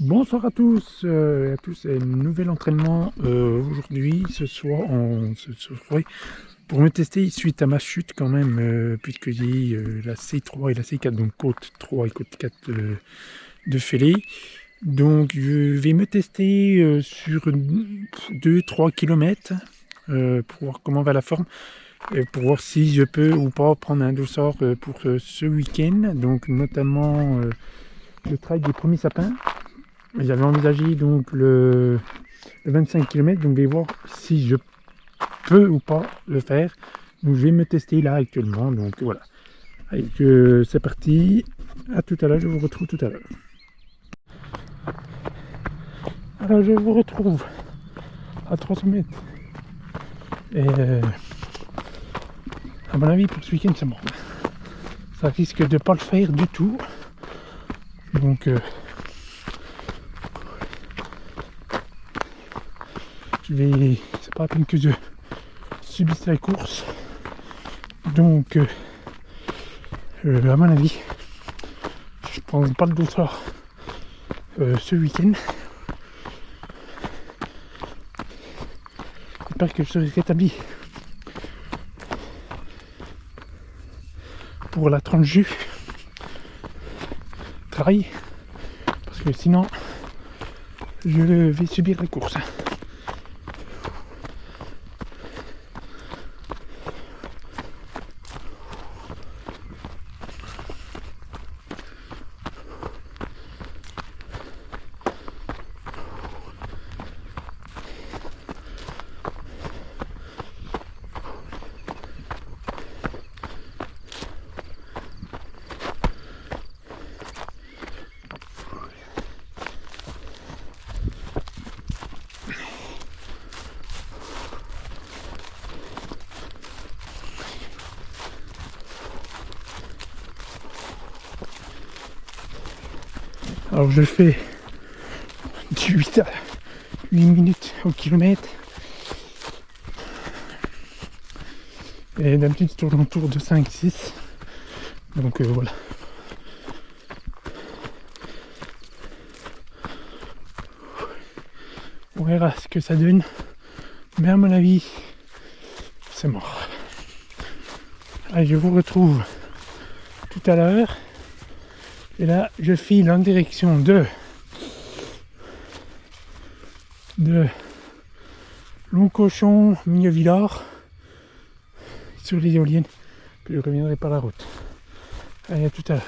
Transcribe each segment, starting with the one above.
Bonsoir à tous et à tous, et nouvel entraînement aujourd'hui, ce soir, pour me tester suite à ma chute quand même, puisque j'ai la C3 et la C4, donc côte 3 et côte 4 de fêlée. Donc je vais me tester sur 2-3 km pour voir comment va la forme, et pour voir si je peux ou pas prendre un dossard pour ce week-end, donc notamment le trail des premiers sapins. J'avais envisagé donc le 25 km, donc je vais voir si je peux ou pas le faire. Donc je vais me tester là actuellement, donc voilà. Allez, c'est parti, à tout à l'heure, je vous retrouve tout à l'heure. Alors je vous retrouve à 300 mètres. Et à mon avis pour ce week-end c'est bon. Ça risque de pas le faire du tout. Donc c'est pas la peine que je subisse la course. Donc à mon avis je prends pas le dossard ce week-end. J'espère que je serai rétabli pour la tranche jus trail, parce que sinon je vais subir la course. Alors je fais du 8 minutes au kilomètre. Et d'habitude c'est toujours autour de 5-6. Donc voilà. On verra ce que ça donne. Mais à mon avis, c'est mort. Allez, je vous retrouve tout à l'heure. Et là, je file en direction de Longcochon, Mignevillard, sur les éoliennes, puis je reviendrai par la route. Allez, à tout à l'heure.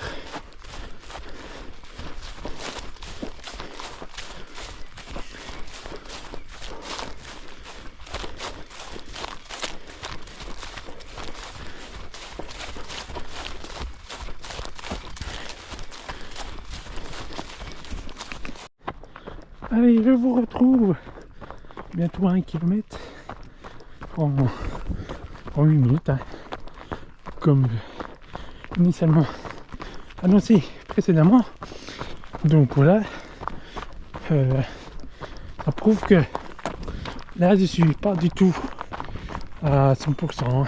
Allez, je vous retrouve bientôt à 1 km en 8 minutes, hein, comme initialement annoncé précédemment. Donc voilà, ça prouve que là je suis pas du tout à 100%.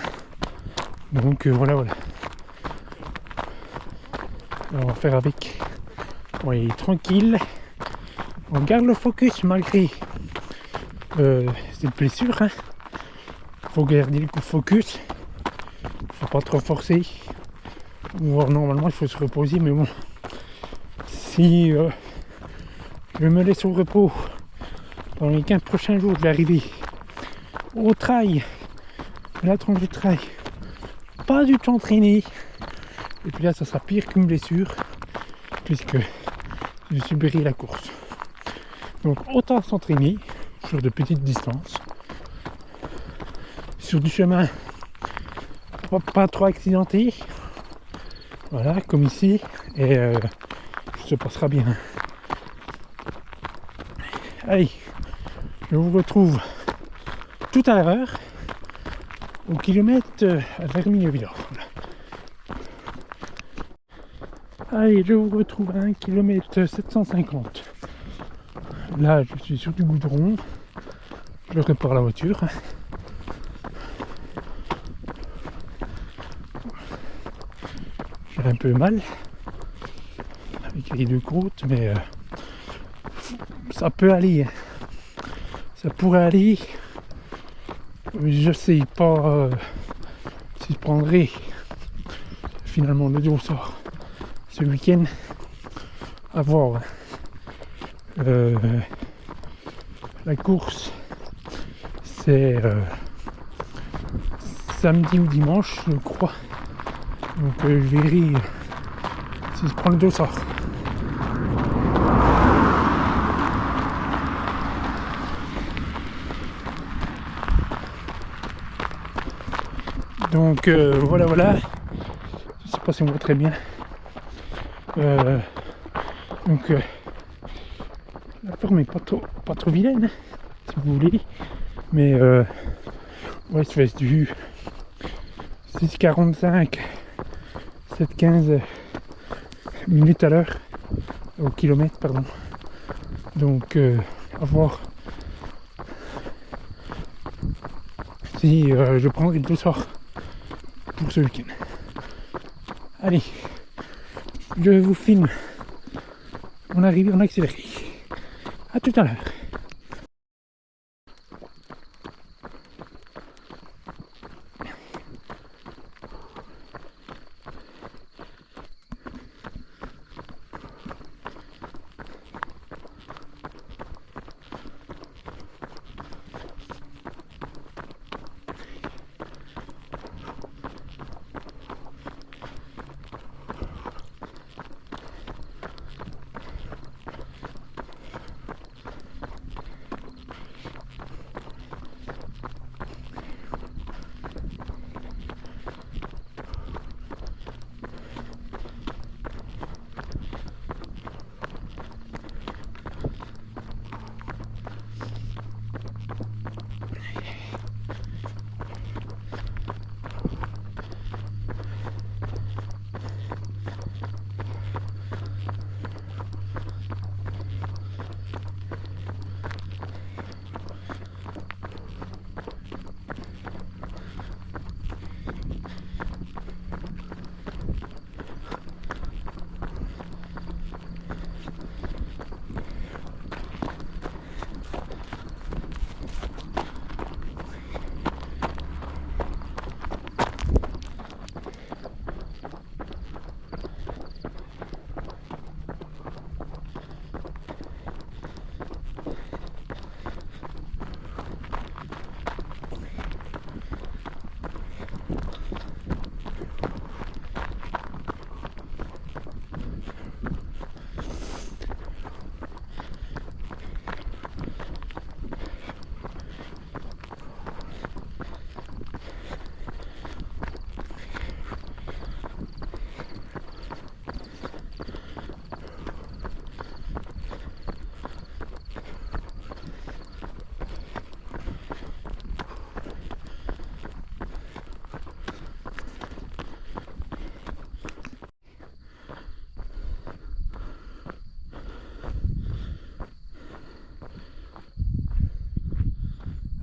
Donc voilà. Alors, on va faire avec. Oui, tranquille. On garde le focus malgré cette blessure. Faut garder le focus. Faut pas trop forcer. Normalement il faut se reposer, mais bon. Si je me laisse au repos pendant les 15 prochains jours, je vais arriver au trail, la tranche du trail, pas du tout entraîné. Et puis là ça sera pire qu'une blessure, puisque je subirai la course. Donc autant s'entraîner sur de petites distances, sur du chemin pas trop accidenté, voilà, comme ici, et ça se passera bien. Allez, je vous retrouve tout à l'heure au kilomètre vers Mignevillard. Allez, je vous retrouve à 1 km 750. Là, je suis sur du goudron. Je répare la voiture. J'ai un peu mal avec les deux côtes, mais ça peut aller, ça pourrait aller. Je sais pas si je prendrai finalement le dossard ce week-end, à voir. La course c'est samedi ou dimanche je crois, donc je verrai si je prends le dossard. Donc voilà, je sais pas si on voit très bien. Donc la forme est pas trop vilaine, si vous voulez, mais ouais, ça fait du 6,45, 7,15 minutes à l'heure, au kilomètre, pardon. Donc à voir si je prendrai le dossard pour ce week-end. Allez, je vous filme mon arrivée en accéléré. À tout à l'heure.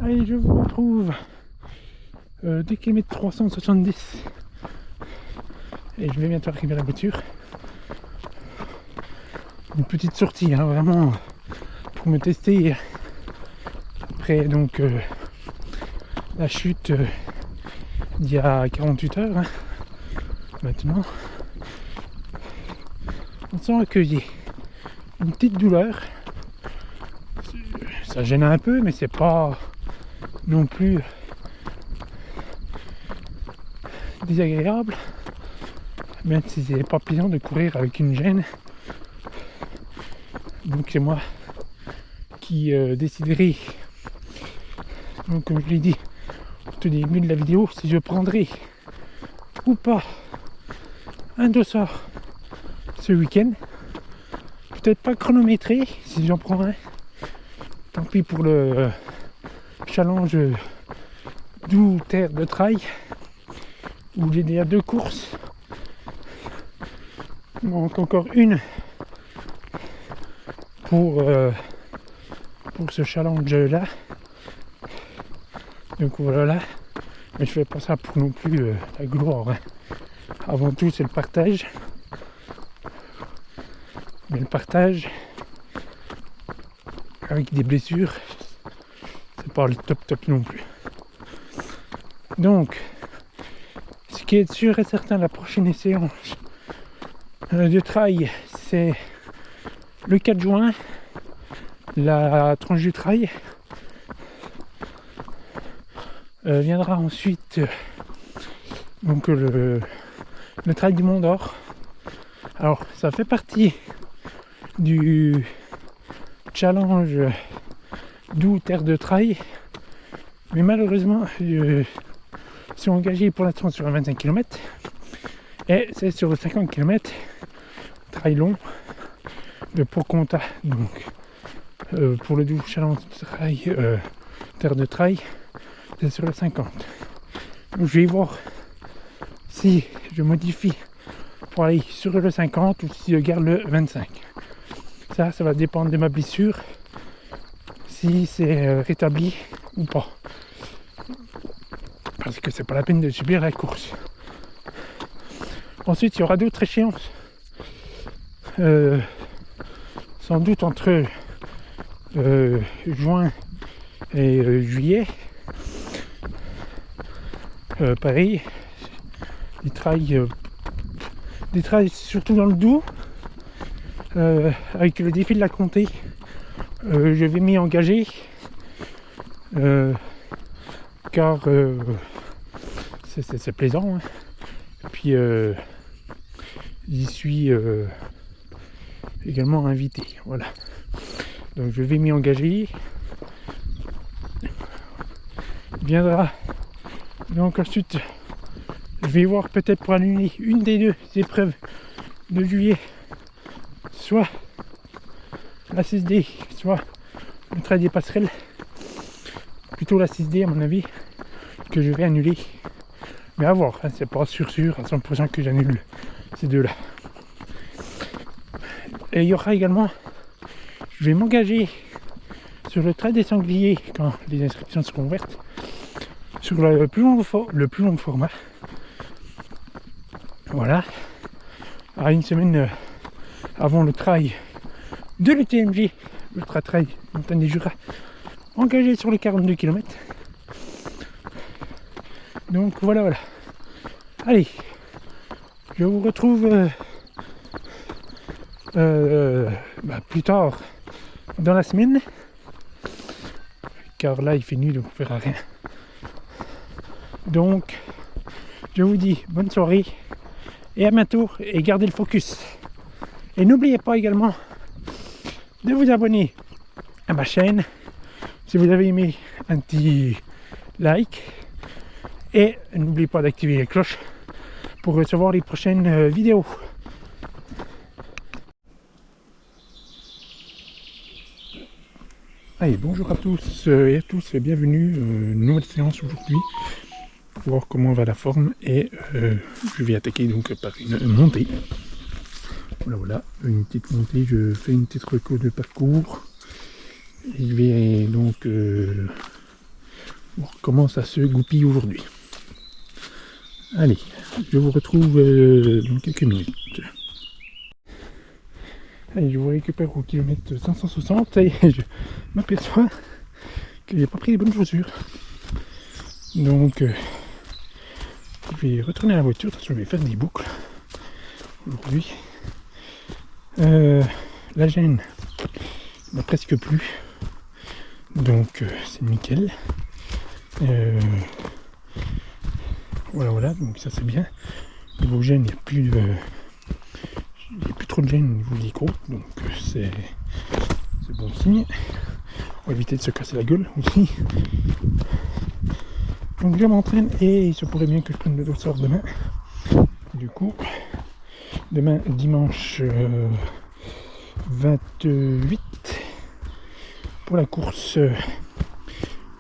Allez, je vous retrouve 2 km 370 et je vais bientôt arriver à la voiture. Une petite sortie, hein, vraiment pour me tester après donc la chute d'il y a 48 heures. Hein. Maintenant, on sent accueilli. Une petite douleur, ça gêne un peu, mais c'est pas non plus désagréable, même si c'est pas plaisant de courir avec une gêne. Donc c'est moi qui déciderai, donc comme je l'ai dit au tout début de la vidéo, si je prendrai ou pas un dossard ce week-end. Peut-être pas chronométré si j'en prends un, tant pis pour le challenge doux terre de trail où j'ai déjà 2 courses. Il manque encore une pour ce challenge là, donc voilà. Mais je fais pas ça pour non plus la gloire, hein. Avant tout c'est le partage, mais le partage avec des blessures, c'est pas le top non plus. Donc, ce qui est sûr et certain, la prochaine séance de trail, c'est le 4 juin, la tranche du trail. Viendra ensuite donc le trail du Mont d'Or. Alors ça fait partie du challenge Doux Terre de Trail, mais malheureusement je suis engagé pour l'instant sur un 25 km et c'est sur 50 km trail long de Pocomta. Donc pour le Doux Challenge Trail Terre de Trail, c'est sur le 50. Donc je vais voir si je modifie pour aller sur le 50 ou si je garde le 25. Ça va dépendre de ma blessure, si c'est rétabli ou pas. Parce que c'est pas la peine de subir la course. Ensuite, il y aura d'autres échéances. Sans doute entre juin et juillet. Pareil, des trails surtout dans le Doubs, avec le défi de la Comté. Je vais m'y engager car c'est plaisant, hein. Et puis j'y suis également invité, voilà. Donc je vais m'y engager. Il viendra donc ensuite, je vais voir peut-être pour annuler une des deux épreuves de juillet, soit la 6D, soit le trail des passerelles. Plutôt la 6D à mon avis, que je vais annuler. Mais à voir, hein, c'est pas sûr à 100% que j'annule ces deux-là. Et il y aura également, je vais m'engager sur le trail des sangliers quand les inscriptions seront ouvertes, sur le plus long format. Voilà, à une semaine avant le trail de l'UTMJ, l'Ultra Trail Montagne des Jura, engagé sur les 42 km. Donc voilà. Allez, je vous retrouve plus tard dans la semaine, car là il fait nuit donc on ne verra rien. Donc je vous dis bonne soirée et à bientôt, et gardez le focus. Et n'oubliez pas également de vous abonner à ma chaîne si vous avez aimé, un petit like, et n'oubliez pas d'activer la cloche pour recevoir les prochaines vidéos. Allez, bonjour à tous et à tous, et bienvenue, nouvelle séance aujourd'hui pour voir comment va la forme, et je vais attaquer donc par une montée. Voilà, une petite montée, je fais une petite reco de parcours et je vais donc voir comment ça se goupille aujourd'hui. Allez, je vous retrouve dans quelques minutes. Allez, je vous récupère au kilomètre 560 et je m'aperçois que j'ai pas pris les bonnes chaussures. Donc je vais retourner à la voiture, de toute façon je vais faire des boucles aujourd'hui. La gêne n'a presque plus, donc c'est nickel. Voilà, donc ça c'est bien. Niveau gêne, il n'y a plus trop de gêne au niveau des côtes, donc c'est bon signe. On va éviter de se casser la gueule aussi. Donc je m'entraîne et il se pourrait bien que je prenne le dossard demain. Du coup, demain dimanche 28 pour la course,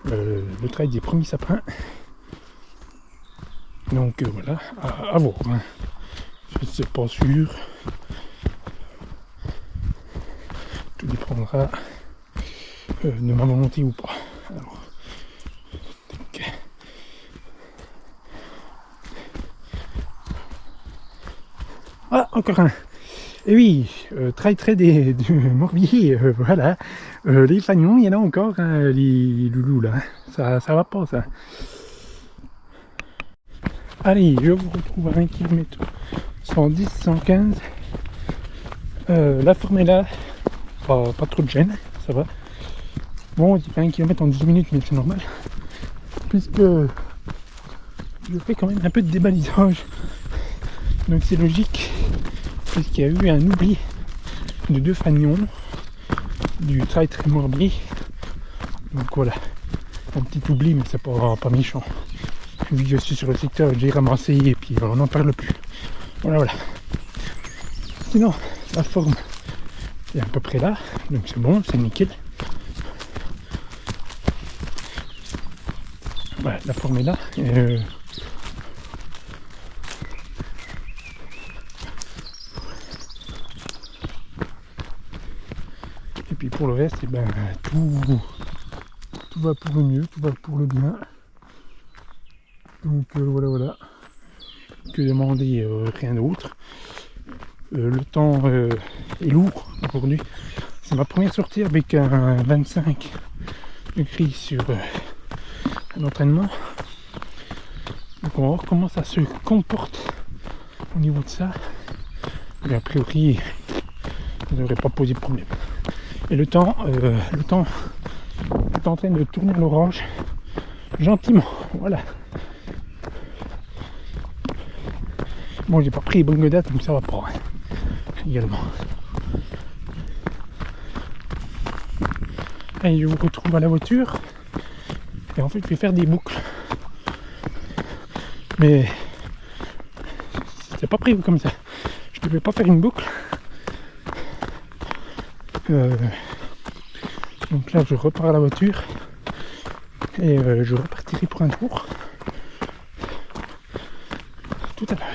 le trail des premiers sapins. Donc voilà, à voir, hein. Je ne sais pas sûr. Tout dépendra de ma volonté ou pas. Alors, ah, encore un. Et oui, trail du Morbier, voilà. Les fagnons, il y en a encore, hein, les loulous là. Ça va pas ça. Allez, je vous retrouve à 1 km 110, 115. La forme est là. Pas trop de gêne, ça va. Bon, il fait 1 km en 10 minutes, mais c'est normal. Puisque je fais quand même un peu de débalisage. Donc c'est logique. Puisqu'il y a eu un oubli de 2 fagnons du trail très morbier. Donc voilà. Un petit oubli, mais c'est pas méchant. Vu que je suis sur le secteur, j'ai ramassé et puis on n'en parle plus. Voilà. Sinon, la forme est à peu près là. Donc c'est bon, c'est nickel. Voilà, la forme est là. Et puis pour le reste, eh ben, tout va pour le mieux, tout va pour le bien. Donc voilà. Que demander, rien d'autre. Le temps est lourd aujourd'hui. C'est ma première sortie avec un 25 degrés sur un entraînement. Donc on va voir comment ça se comporte au niveau de ça. Mais a priori, ça ne devrait pas poser de problème. Et le temps est en train de tourner à l'orage gentiment. Voilà. Bon, j'ai pas pris les bonnes godates, donc ça va pas. Également. Allez, je vous retrouve à la voiture. Et en fait, je vais faire des boucles. Mais c'est pas prévu comme ça. Je ne vais pas faire une boucle. Donc là, je repars à la voiture. Et je repartirai pour un tour. Tout à l'heure.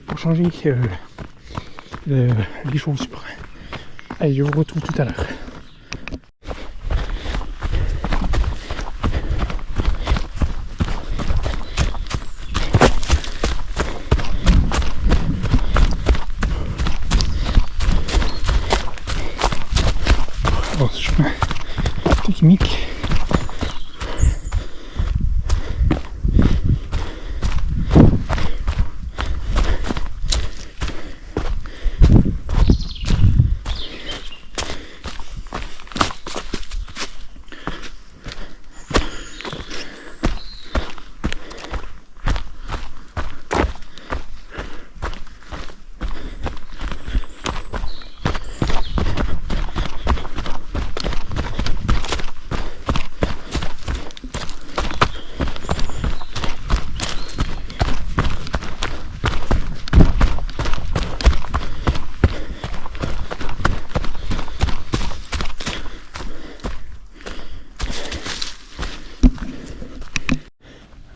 Pour changer les chaussures. Allez, je vous retrouve tout à l'heure. Bon, ce chemin technique.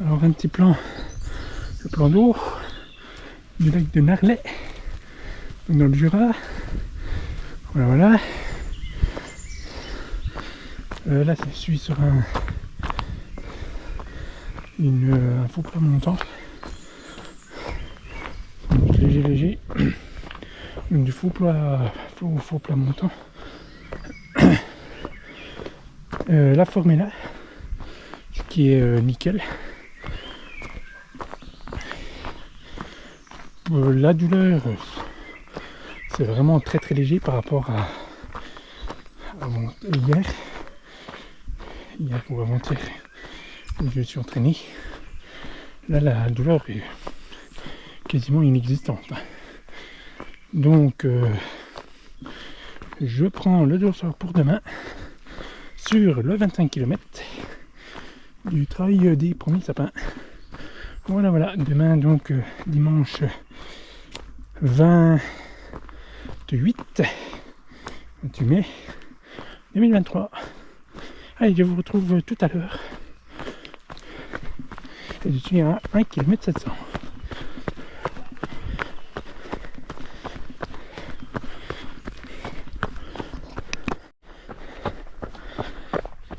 Alors un petit plan, le plan d'eau du lac de Narlet, donc dans le Jura. Voilà. Là, je suis sur un faux plat montant. Donc, léger. Donc du faux plat montant. La forme est là, ce qui est nickel. La douleur, c'est vraiment très léger par rapport à hier. Hier ou avant-hier, je me suis entraîné. Là, la douleur est quasiment inexistante. Donc, je prends le dossard pour demain sur le 25 km du trail des premiers sapins. Voilà. Demain, donc, dimanche 28 mai 2023. Allez, je vous retrouve tout à l'heure. Et je suis à 1 km 700.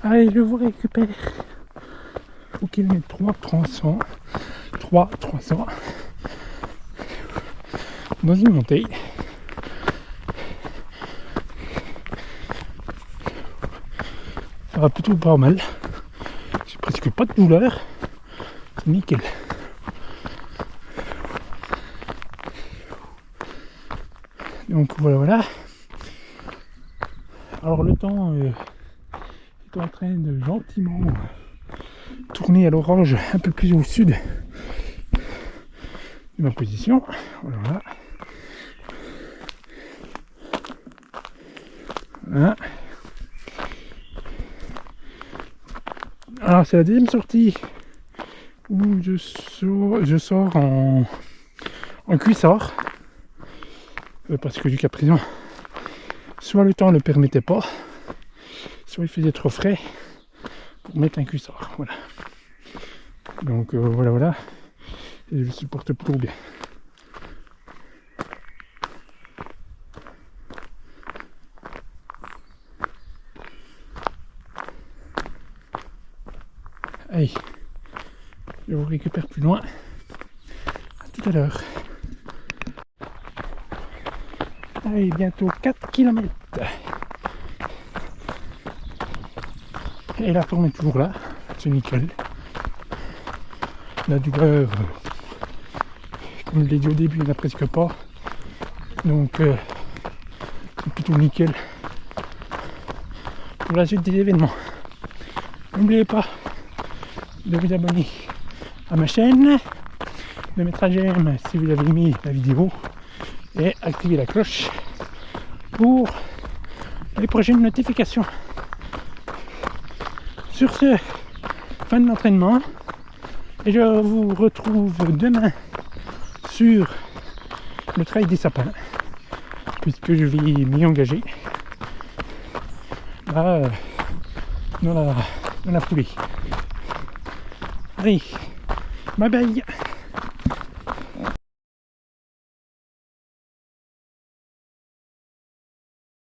Allez, je vous récupère au kilomètre 300 dans une montée. va plutôt pas mal. J'ai presque pas de douleur. C'est nickel. Donc voilà. Alors le temps est en train de gentiment tourner à l'orange un peu plus au sud de ma position. Voilà. Voilà. Alors c'est la deuxième sortie où je sors en cuissard. Parce que jusqu'à présent, soit le temps ne le permettait pas, soit il faisait trop frais pour mettre un cuissard. Voilà. Donc voilà. Et je le supporte plutôt bien. Allez, je vous récupère plus loin. À tout à l'heure. Allez, bientôt 4 km. Et la forme est toujours là, c'est nickel. La douleur, comme je l'ai dit au début, il n'y en a presque pas. Donc, c'est plutôt nickel pour la suite des événements. N'oubliez pas de vous abonner à ma chaîne, de mettre un j'aime si vous avez aimé la vidéo et activer la cloche pour les prochaines notifications. Sur ce, fin de l'entraînement et je vous retrouve demain sur le trail des sapins puisque je vais m'y engager là, dans la foulée. Allez, bye bye.